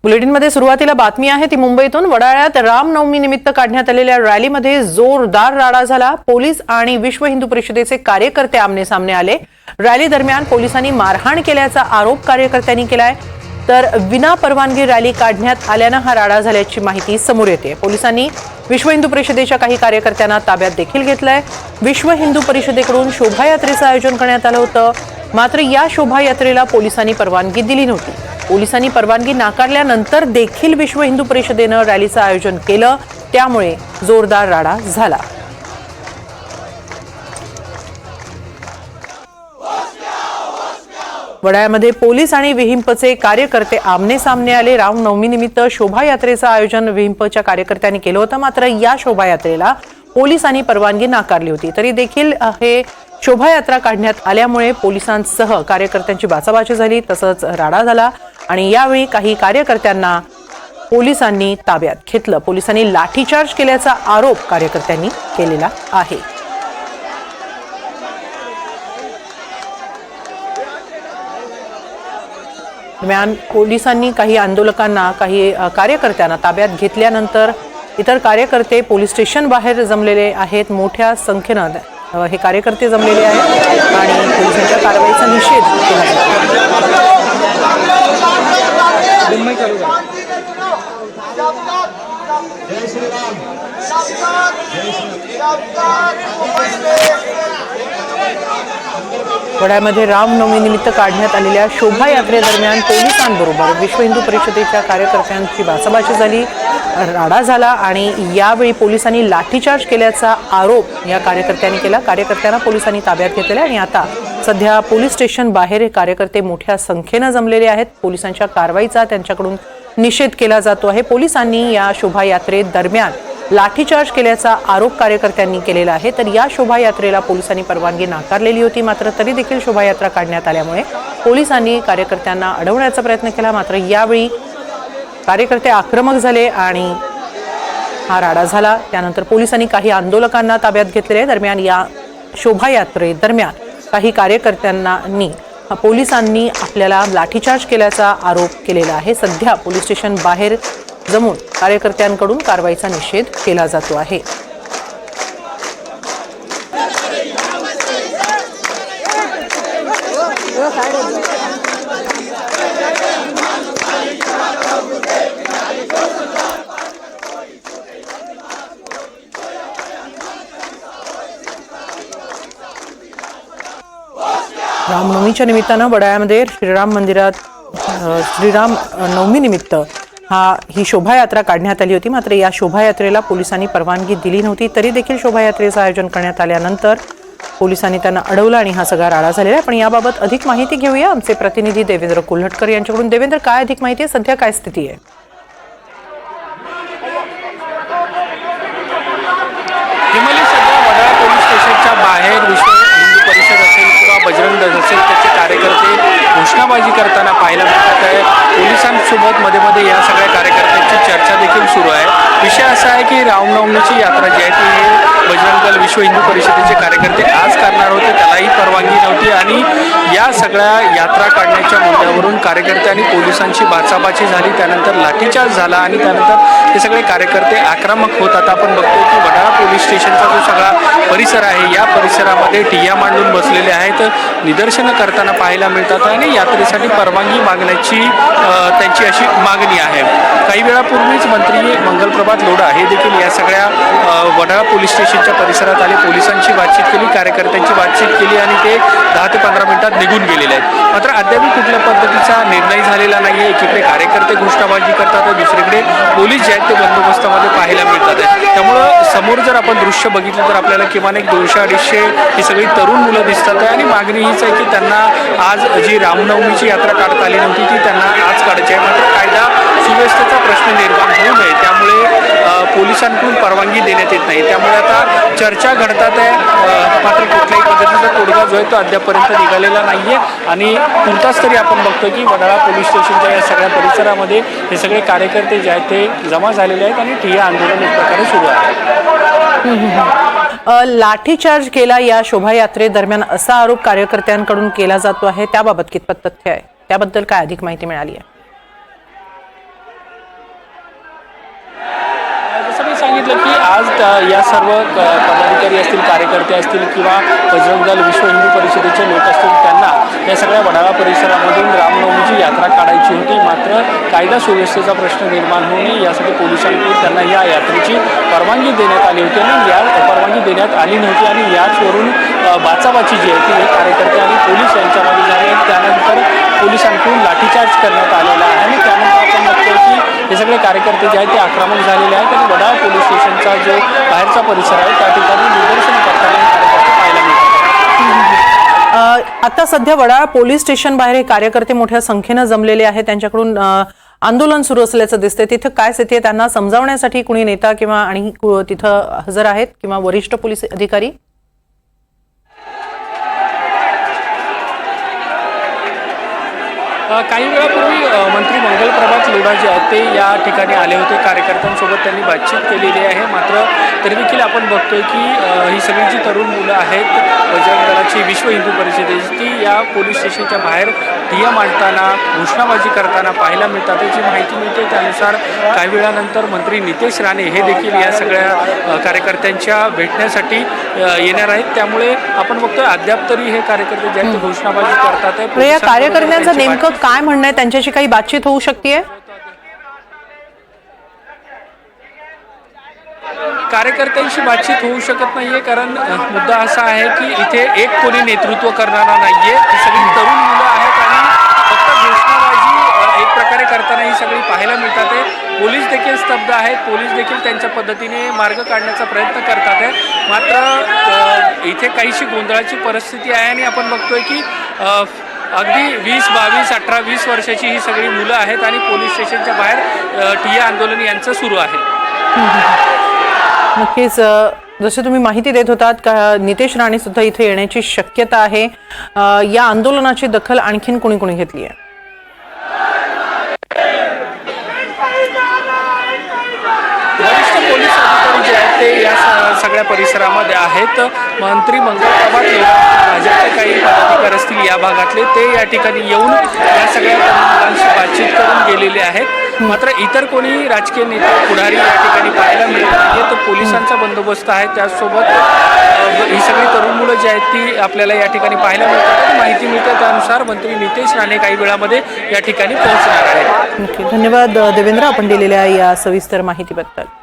बुलेटिनमध्ये सुरुवातीला बातमी आहे ती मुंबईतून। वडाळ्यात रामनवमी निमित्त काढण्यात आलेल्या रॅलीमध्ये जोरदार राडा झाला। पोलीस आणि विश्व हिंदू परिषदेचे कार्यकर्ते आमने-सामने आले। रॅली दरम्यान पोलिसांनी मारहाण केल्याचा आरोप कार्यकर्त्यांनी केलाय, तर विना परवानगी रॅली काढण्यात आल्याने हा राडा झाल्याची माहिती समोर येते। पोलिसांनी विश्व हिंदू परिषदेच्या काही कार्यकर्त्यांना ताब्यात देखील घेतलंय। विश्व हिंदू परिषदेकडून शोभायात्रेचं आयोजन करण्यात आलं होतं, मात्र या शोभायात्रेला पोलिसांनी परवानगी दिली नव्हती। पोलिसांनी परवानगी नाकारल्यानंतर देखील विश्व हिंदू परिषदेने रॅलीचं आयोजन केलं, त्यामुळे जोरदार राडा झाला। वडाळ्यामध्ये पोलीस आणि विहिंपचे कार्यकर्ते आमने-सामने आले। रामनवमी निमित्त शोभायात्रेचं आयोजन विहिंपच्या कार्यकर्त्यांनी केलं होतं, मात्र या शोभायात्रेला पोलिसांनी परवानगी नाकारली होती। तरी देखील हे शोभायात्रा काढण्यात आल्यामुळे पोलिसांसह कार्यकर्त्यांची बाचाबाची झाली, तसंच राडा झाला आणि यावेळी काही कार्यकर्त्यांना पोलिसांनी ताब्यात घेतलं। पोलिसांनी लाठीचार्ज केल्याचा आरोप कार्यकर्त्यांनी केलेला आहे। दरम्यान पोलिसांनी काही आंदोलकांना, काही कार्यकर्त्यांना ताब्यात घेतल्यानंतर इतर कार्यकर्ते पोलीस स्टेशन बाहेर जमलेले आहेत। मोठ्या संख्येने हे कार्यकर्ते जमलेले आहेत आणि पोलिसांच्या कारवाईचा निषेध केला जातो। वडाळ्यामध्ये रामनवमी निमित्त काढण्यात आलेल्या शोभायात्रेदरम्यान पोलिसांबरोबर विश्व हिंदू परिषदेच्या कार्यकर्त्यांची बाचाबाची झाली, राडा झाला आणि यावेळी पोलिसांनी लाठीचार्ज केल्याचा आरोप या कार्यकर्त्यांनी केला। कार्यकर्त्यांना पोलिसांनी ताब्यात घेतले आणि आता सध्या पोलीस स्टेशन बाहेर हे कार्यकर्ते मोठ्या संख्येने जमलेले आहेत। पोलिसांच्या कारवाईचा त्यांच्याकडून निषेध केला जातो आहे। पोलिसांनी या शोभायात्रेदरम्यान लाठीचार्ज केल्याचा आरोप कार्यकर्त्यांनी केलेला आहे, तर या शोभायात्रेला पोलिसांनी परवानगी नाकारलेली होती, मात्र तरी देखील शोभायात्रा काढण्यात आल्यामुळे पोलिसांनी कार्यकर्त्यांना अडवण्याचा प्रयत्न केला, मात्र यावेळी कार्यकर्ते आक्रमक झाले आणि हा राडा झाला। त्यानंतर पोलिसांनी काही आंदोलकांना ताब्यात घेतले। दरम्यान या शोभायात्रेदरम्यान काही कार्यकर्त्यांना पोलिसांनी आपल्याला लाठीचार्ज केल्याचा आरोप केलेला आहे। सध्या पोलीस स्टेशन बाहेर जमून कार्यकर्त्यांकडून कारवाईचा निषेध केला जातो आहे। रामनवमीच्या निमित्तानं वडाळ्यामध्ये श्रीराम मंदिरात श्रीराम नवमी निमित्त ही शोभायात्रा काढण्यात आली होती, मात्र या शोभायात्रेला पोलिसांनी परवानगी दिली नव्हती। तरी देखील शोभायात्रेचं आयोजन करण्यात आल्यानंतर पोलिसांनी त्यांना अडवलं आणि हा सगळा राडा झालेला आहे। पण याबाबत अधिक माहिती घेऊया आमचे प्रतिनिधी देवेंद्र कोल्हटकर यांच्याकडून। देवेंद्र, काय अधिक माहिती आहे? सध्या काय स्थिती आहे? सध्या वडाळा पोलीस स्टेशनच्या बाहेर विश्व हिंदू परिषद असेल किंवा बजरंग दल असेल त्याचे कार्यकर्ते घोषणाबाजी करताना पाहायला मिळतात आहे। पोलिसांसोबत मध्ये या सगळ्या कार्यकर्त्यांची चर्चा देखील सुरू आहे। विषय असा आहे की रामनवमीची यात्रा जी आहे ती हे बजरंग दल विश्व हिंदू परिषदेचे कार्यकर्ते आज करणार होते, त्यालाही परवानगी नव्हती आणि या सगळ्या यात्रा काढण्याच्या मुद्द्यावरून कार्यकर्ते आणि पोलिसांची बाचाबाची झाली। त्यानंतर लाठीचार्ज झाला आणि त्यानंतर हे सगळे कार्यकर्ते आक्रमक होत। आता आपण बघतोय की वडाळा पोलीस स्टेशनचा जो सगळा परिसर आहे या परिसरामध्ये ठिय्या मांडून बसलेले आहेत, निदर्शनं करताना पाहायला मिळतात आणि यात्रेसाठी परवानगी मागण्याची त्यांची अशी मागणी आहे। काही वेळापूर्वीच मंत्री मंगलप्रभात लोढा हे देखील या सगळ्या वडाळा पोलीस स्टेशनच्या परिसरात आले, पोलिसांची बातचीत केली, कार्यकर्त्यांची बातचीत केली आणि ते 10 ते 15 मिनिटात निघून गेलेले आहेत। मात्र अद्याप कुठल्या पद्धतीचा निर्णय झालेला नाही आहे। एकीकडे कार्यकर्ते घोषणाबाजी करतात, दुसरीकडे पोलीस जे आहेत ते बंदोबस्तामध्ये पाहायला मिळतात आहे। त्यामुळं समोर जर आपण दृश्य बघितलं तर आपल्याला किमान एक 200-250 ही सगळी तरुण मुलं दिसतात आहे आणि मागणी हीच आहे की त्यांना आज जी रामनवमीची यात्रा काढता आली नव्हती ती त्यांना आज काढायची आहे। मात्र कायदा सुव्यवस्थेचा प्रश्न निर्माण होऊ नये त्यामुळे पोलिसांकडून परवानगी देण्यात येत नाही। त्यामुळे आता चर्चा घडतात आहे, मात्र कुठल्याही पद्धतीचा तोडगा जो आहे तो अद्यापपर्यंत निघालेला नाही आहे आणि तुर्तास तरी आपण बघतो की वडाळा पोलीस स्टेशनच्या या सगळ्या परिसरामध्ये हे सगळे कार्यकर्ते जे आहेत ते जमा झालेले आहेत आणि ठिय्या आंदोलन एक प्रकारे सुरू आहे। लाठीचार्ज केला या शोभायात्रेदरम्यान असा आरोप कार्यकर्त्यांकडून केला जातो आहे, त्याबाबत कितपत तथ्य आहे? त्याबद्दल काय अधिक माहिती मिळाली आहे? आज या सर्व पदाधिकारी असतील, कार्यकर्ते असतील किंवा बजरंग दल, विश्व हिंदू परिषदेचे लोक असतील, त्यांना या सगळ्या वडाळा परिसरामधून रामनवमीची यात्रा काढायची होती. मात्र कायदा सुव्यवस्थेचा प्रश्न निर्माण होऊ नये यासाठी पोलिसांकडून त्यांना या यात्रेची परवानगी देण्यात आली होती आणि या परवानगी देण्यात आली नव्हती आणि याचवरून बाचाबाची जी आहे ती कार्यकर्ते आणि पोलीस यांच्यामध्ये झाली. त्यानंतर पोलिसांकडून लाठीचार्ज करण्यात आलेला आहे आणि त्यानंतर आपण बघतोय की हे सगळे कार्यकर्ते जे आहेत ते आक्रमक झालेले आहेत आणि वडाळा पोलीस स्टेशनचा जो बाहेरचा परिसर आहे त्या ठिकाणी निदर्शन करताना कार्यकर्ते पाहायला मिळतात. आता सध्या वडाळा पोलीस स्टेशन बाहेर हे कार्यकर्ते मोठ्या संख्येनं जमलेले आहेत. त्यांच्याकडून आंदोलन सुरू असल्याचं दिसतंय. तिथं काय स्थिती आहे, त्यांना समजावण्यासाठी कुणी नेता किंवा आणि तिथं हजर आहेत किंवा वरिष्ठ पोलीस अधिकारी? काही वेळापूर्वी मंत्री मंगल प्रभात लोढा जे आहेत ते या ठिकाणी आले होते. कार्यकर्त्यांसोबत त्यांनी बातचीत केलेली आहे. मात्र तरी देखील आपण बघतोय की ही सगळी जी तरुण मुलं आहेत बजरंग दलाची, विश्व हिंदू परिषदेची, ती या पोलीस स्टेशनच्या बाहेर ठिय्या मांडताना, घोषणाबाजी करताना पाहायला मिळतात. याची माहिती मिळते त्यानुसार काही वेळानंतर मंत्री नितेश राणे हे देखील या सगळ्या कार्यकर्त्यांच्या भेटण्यासाठी येणार आहेत. त्यामुळे आपण बघतोय अद्याप तरी हे कार्यकर्ते जे आहेत ते घोषणाबाजी करतात आहे. या कार्यकर्त्यांचं नेमकं काय म्हणणं आहे, त्यांच्याशी काही बातचीत होऊ शकते? कार्यकर्त्यांशी बातचीत होऊ शकत नाहीये कारण मुद्दा असा आहे की इथे एक कोणी नेतृत्व करणारा नाहीये. ही सगळी तरुण मुलं आहेत आणि फक्त घोषणाबाजी एक प्रकारे करताना ही सगळी पाहायला मिळतात आहे. पोलीस देखील स्तब्ध आहेत. पोलीस देखील त्यांच्या पद्धतीने मार्ग काढण्याचा प्रयत्न करतात आहे. मात्र इथे काहीशी गोंधळाची परिस्थिती आहे आणि आपण बघतोय की अगदी 20, 22, 18, 20 वर्षाची ही सगळी मुलं आहेत आणि पोलीस स्टेशनच्या बाहेर ठिय्या आंदोलन यांचं सुरू आहे. नक्कीच जसे तुम्ही माहिती देत होतात का नितेश राणे सुद्धा इथे येण्याची शक्यता आहे. या आंदोलनाची दखल आणखीन कोणी कोणी घेतली आहे? वरिष्ठ पोलीस अधिकारी जे आहेत ते या सगळ्या परिसरामध्ये आहेत. मंत्री मंगल प्रभात लोढा, भाजपचे काही पदाधिकारी असतील या भागातले, ते या ठिकाणी येऊन या सगळ्या मुलांशी बातचीत करून गेलेले आहेत. मात्र इतर कोणी राजकीय नेते, पुढारी या ठिकाणी पाहायला मिळत नाही. तर पोलिसांचा बंदोबस्त आहे. त्याचसोबत ही सगळी तरुण मुलं जी आहेत ती आपल्याला या ठिकाणी पाहायला मिळतात. माहिती मिळते त्यानुसार मंत्री नितेश राणे काही वेळामध्ये या ठिकाणी पोहोचणार आहेत. धन्यवाद देवेंद्र, आपण दिलेल्या या सविस्तर माहितीबद्दल.